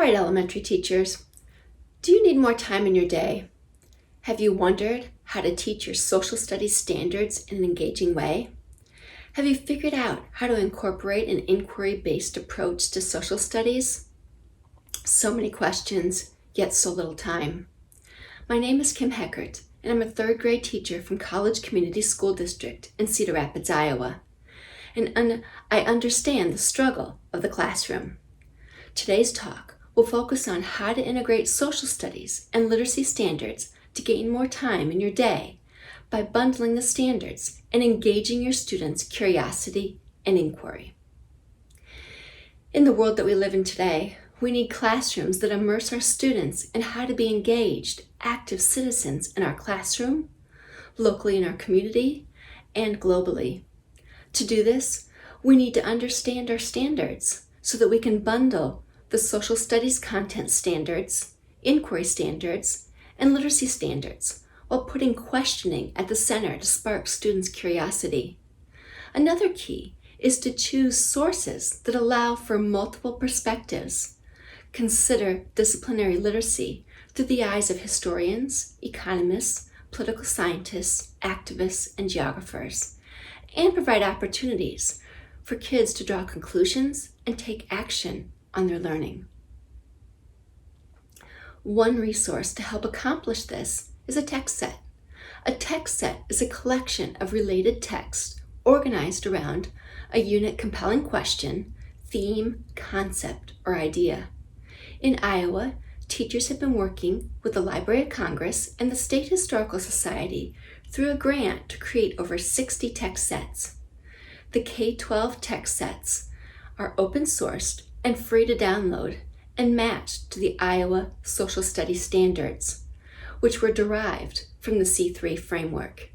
right, elementary teachers, do you need more time in your day? Have you wondered how to teach your social studies standards in an engaging way? Have you figured out how to incorporate an inquiry-based approach to social studies? So many questions, yet so little time. My name is Kim Heckart, and I'm a third grade teacher from College Community School District in Cedar Rapids, Iowa. And I understand the struggle of the classroom. Today's talk will focus on how to integrate social studies and literacy standards to gain more time in your day by bundling the standards and engaging your students' curiosity and inquiry. In the world that we live in today, we need classrooms that immerse our students in how to be engaged, active citizens in our classroom, locally in our community, and globally. To do this, we need to understand our standards so that we can bundle the social studies content standards, inquiry standards, and literacy standards while putting questioning at the center to spark students' curiosity. Another key is to choose sources that allow for multiple perspectives. Consider disciplinary literacy through the eyes of historians, economists, political scientists, activists, and geographers, and provide opportunities for kids to draw conclusions and take action on their learning. One resource to help accomplish this is a text set. A text set is a collection of related texts organized around a unique compelling question, theme, concept, or idea. In Iowa, teachers have been working with the Library of Congress and the State Historical Society through a grant to create over 60 text sets. The K-12 text sets are open-sourced and free to download and matched to the Iowa Social Studies Standards, which were derived from the C3 framework.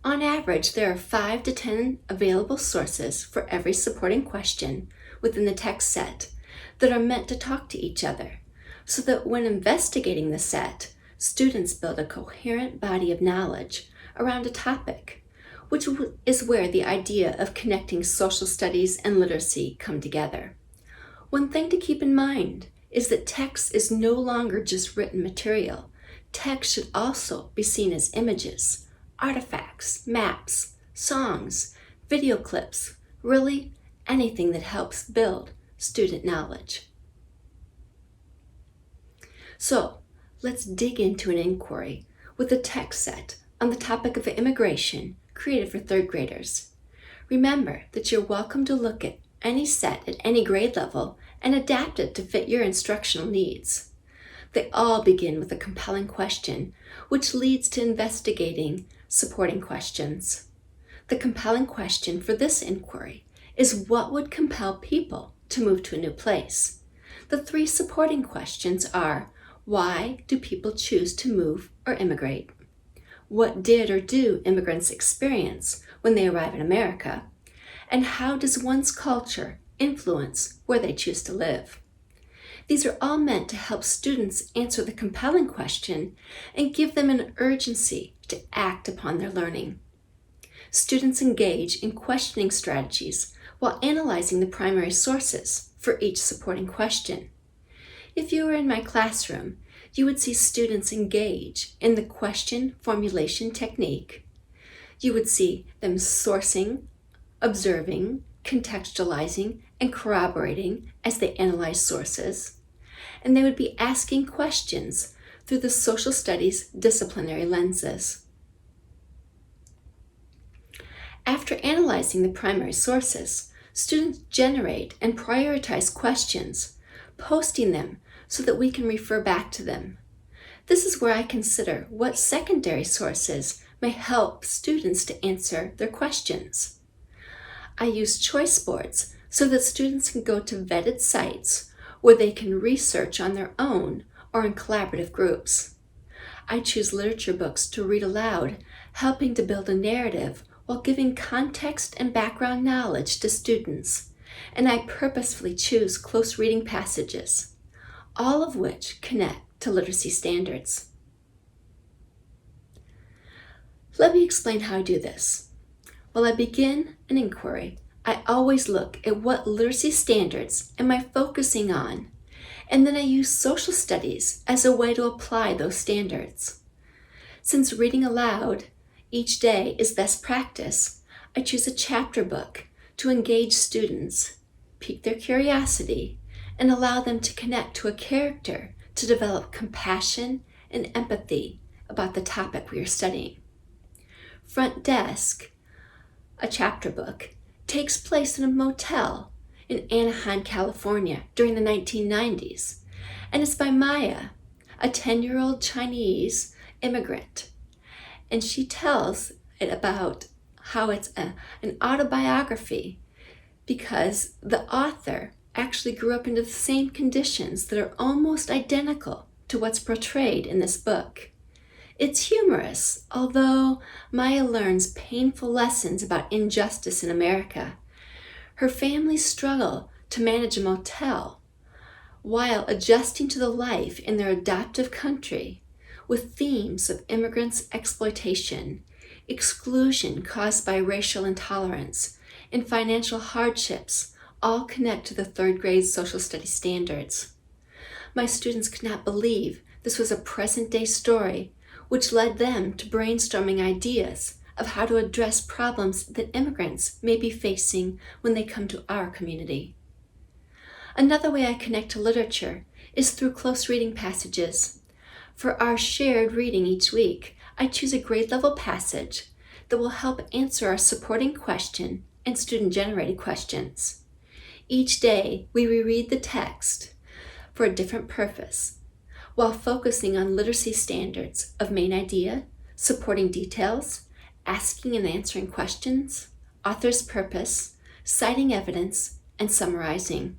On average, there are 5 to 10 available sources for every supporting question within the text set that are meant to talk to each other, so that when investigating the set, students build a coherent body of knowledge around a topic, which is where the idea of connecting social studies and literacy come together. One thing to keep in mind is that text is no longer just written material. Text should also be seen as images, artifacts, maps, songs, video clips, really anything that helps build student knowledge. So let's dig into an inquiry with a text set on the topic of immigration created for third graders. Remember that you're welcome to look at any set at any grade level and adapt it to fit your instructional needs. They all begin with a compelling question, which leads to investigating supporting questions. The compelling question for this inquiry is what would compel people to move to a new place? The 3 supporting questions are: why do people choose to move or immigrate? What did or do immigrants experience when they arrive in America? And how does one's culture influence where they choose to live? These are all meant to help students answer the compelling question and give them an urgency to act upon their learning. Students engage in questioning strategies while analyzing the primary sources for each supporting question. If you were in my classroom, you would see students engage in the question formulation technique. You would see them sourcing, observing, contextualizing, and corroborating as they analyze sources. And they would be asking questions through the social studies disciplinary lenses. After analyzing the primary sources, students generate and prioritize questions, posting them so that we can refer back to them. This is where I consider what secondary sources may help students to answer their questions. I use choice boards so that students can go to vetted sites where they can research on their own or in collaborative groups. I choose literature books to read aloud, helping to build a narrative while giving context and background knowledge to students. And I purposefully choose close reading passages, all of which connect to literacy standards. Let me explain how I do this. While I begin an inquiry, I always look at what literacy standards am I focusing on and then I use social studies as a way to apply those standards. Since reading aloud each day is best practice, I choose a chapter book to engage students, pique their curiosity, and allow them to connect to a character to develop compassion and empathy about the topic we are studying. Front Desk, a chapter book, takes place in a motel in Anaheim, California during the 1990s, and it's by Maya, a 10-year-old Chinese immigrant. And she tells it about how it's an autobiography because the author actually grew up into the same conditions that are almost identical to what's portrayed in this book. It's humorous, although Maya learns painful lessons about injustice in America. Her families struggle to manage a motel while adjusting to the life in their adoptive country with themes of immigrants' exploitation, exclusion caused by racial intolerance, and financial hardships all connect to the third grade social studies standards. My students could not believe this was a present-day story, which led them to brainstorming ideas of how to address problems that immigrants may be facing when they come to our community. Another way I connect to literature is through close reading passages. For our shared reading each week, I choose a grade-level passage that will help answer our supporting question and student-generated questions. Each day, we reread the text for a different purpose, while focusing on literacy standards of main idea, supporting details, asking and answering questions, author's purpose, citing evidence, and summarizing.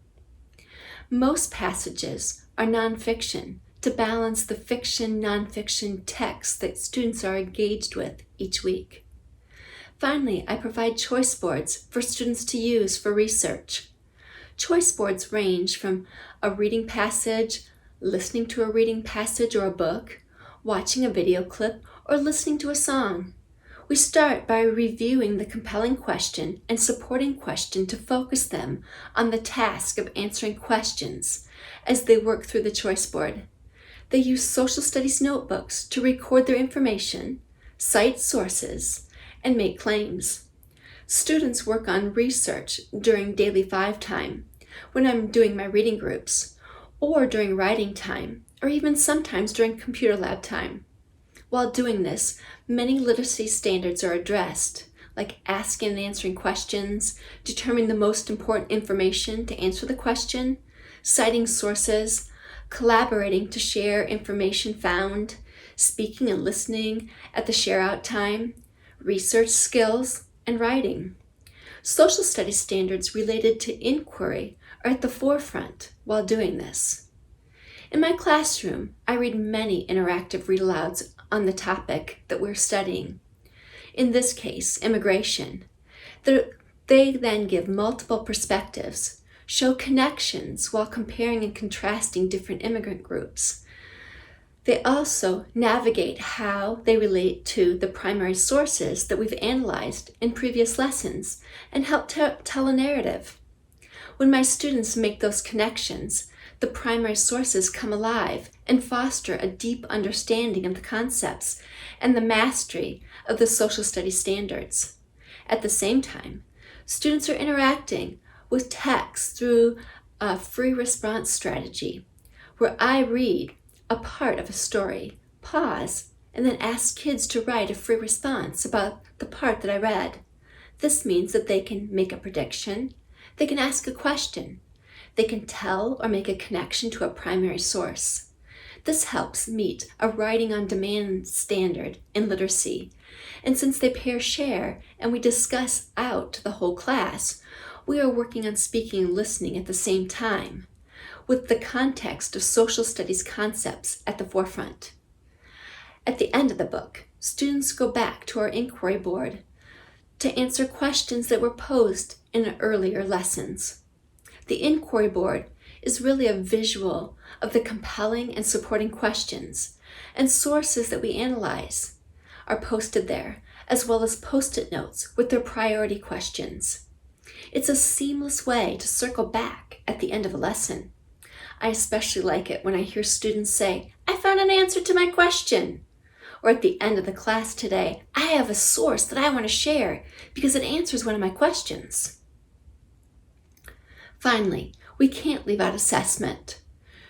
Most passages are nonfiction to balance the fiction-nonfiction text that students are engaged with each week. Finally, I provide choice boards for students to use for research. Choice boards range from a reading passage, listening to a reading passage or a book, watching a video clip, or listening to a song. We start by reviewing the compelling question and supporting question to focus them on the task of answering questions as they work through the choice board. They use social studies notebooks to record their information, cite sources, and make claims. Students work on research during daily 5 time, when I'm doing my reading groups, or during writing time, or even sometimes during computer lab time. While doing this, many literacy standards are addressed, like asking and answering questions, determining the most important information to answer the question, citing sources, collaborating to share information found, speaking and listening at the share-out time, research skills, and writing. Social studies standards related to inquiry are at the forefront while doing this. In my classroom, I read many interactive read-alouds on the topic that we're studying. In this case, immigration. They then give multiple perspectives, show connections while comparing and contrasting different immigrant groups. They also navigate how they relate to the primary sources that we've analyzed in previous lessons and help tell a narrative. When my students make those connections, the primary sources come alive and foster a deep understanding of the concepts and the mastery of the social studies standards. At the same time, students are interacting with text through a free response strategy, where I read a part of a story, pause, and then ask kids to write a free response about the part that I read. This means that they can make a prediction, they can ask a question, they can tell or make a connection to a primary source. This helps meet a writing on demand standard in literacy. And since they pair share and we discuss out to the whole class, we are working on speaking and listening at the same time, with the context of social studies concepts at the forefront. At the end of the book, students go back to our inquiry board to answer questions that were posed in earlier lessons. The inquiry board is really a visual of the compelling and supporting questions, and sources that we analyze are posted there, as well as post-it notes with their priority questions. It's a seamless way to circle back at the end of a lesson. I especially like it when I hear students say, "I found an answer to my question." Or at the end of the class today, "I have a source that I want to share because it answers one of my questions." Finally, we can't leave out assessment.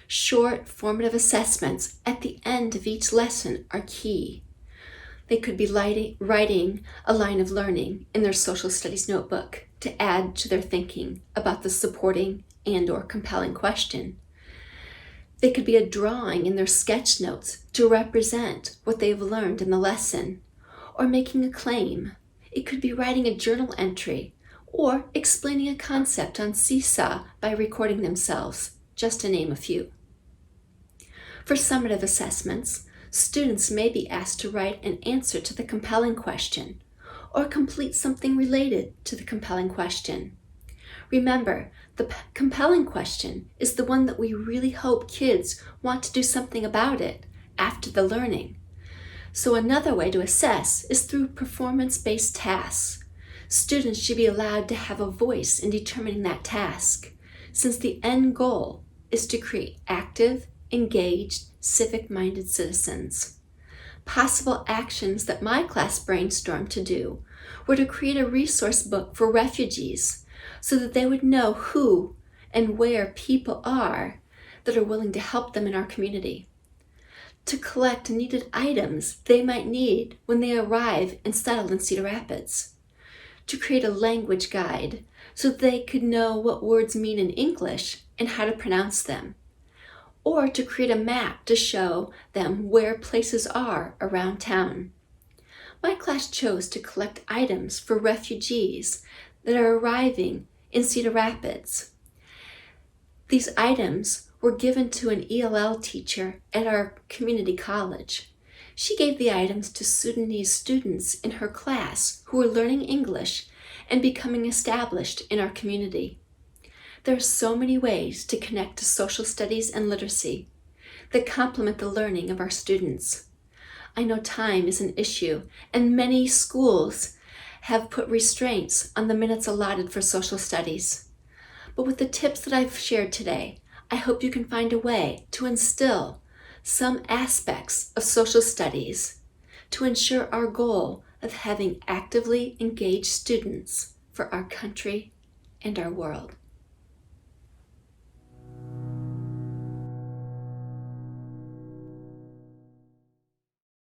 Short, formative assessments at the end of each lesson are key. They could be writing a line of learning in their social studies notebook to add to their thinking about the supporting and/or compelling question. They could be a drawing in their sketch notes to represent what they've learned in the lesson, or making a claim. It could be writing a journal entry, or explaining a concept on Seesaw by recording themselves, just to name a few. For summative assessments, students may be asked to write an answer to the compelling question, or complete something related to the compelling question. Remember, the compelling question is the one that we really hope kids want to do something about it after the learning. So another way to assess is through performance-based tasks. Students should be allowed to have a voice in determining that task, since the end goal is to create active, engaged, civic-minded citizens. Possible actions that my class brainstormed to do were to create a resource book for refugees so that they would know who and where people are that are willing to help them in our community. To collect needed items they might need when they arrive and settle in Cedar Rapids. To create a language guide so that they could know what words mean in English and how to pronounce them. Or to create a map to show them where places are around town. My class chose to collect items for refugees that are arriving in Cedar Rapids. These items were given to an ELL teacher at our community college. She gave the items to Sudanese students in her class who were learning English and becoming established in our community. There are so many ways to connect to social studies and literacy that complement the learning of our students. I know time is an issue, and many schools have put restraints on the minutes allotted for social studies. But with the tips that I've shared today, I hope you can find a way to instill some aspects of social studies to ensure our goal of having actively engaged students for our country and our world.